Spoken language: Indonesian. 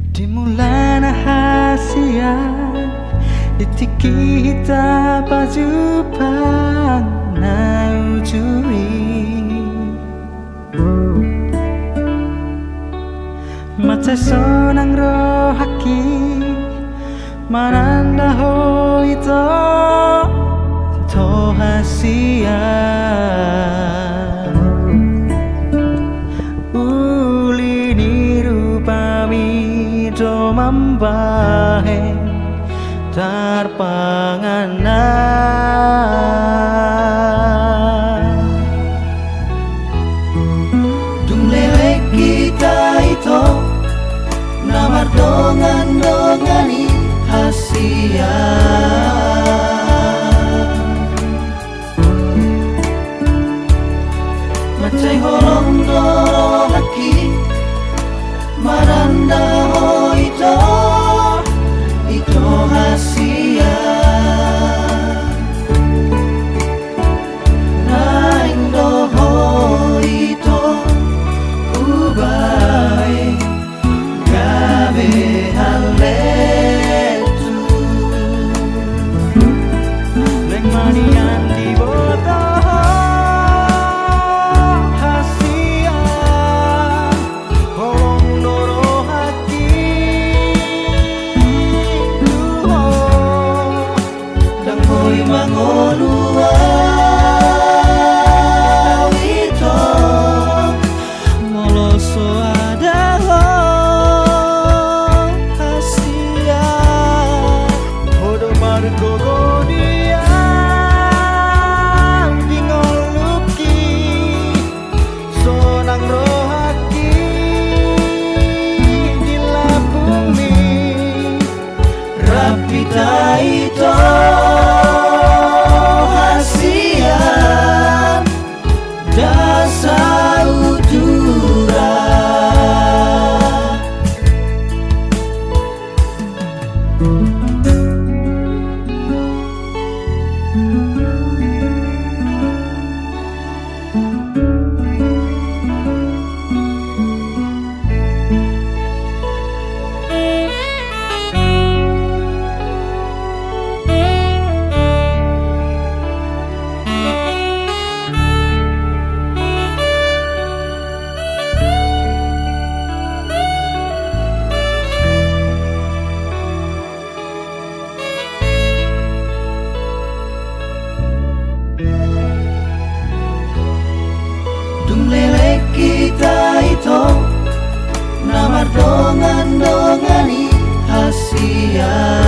Dimulai rahasia Iti kita pajupan na ujui Macai sonang rohaki Maranda ho ito Tohasia Uli nirupami do mambahe tarpanganan Dumlelek kita itu namar dongan-dongani hasia Macai holong doro laki maranda ho ito hasia naing doho ito ubai gabe haletu Leng manian di bota hasia Holong doro hati duho dang hoy mangolua ito Moloso adaho hasia Hodo margogo dia Dingoluki sonang rohaki Di bumi rapita ito hasia dasa udura Dumlelek kita itu namar dongan-dongani hasia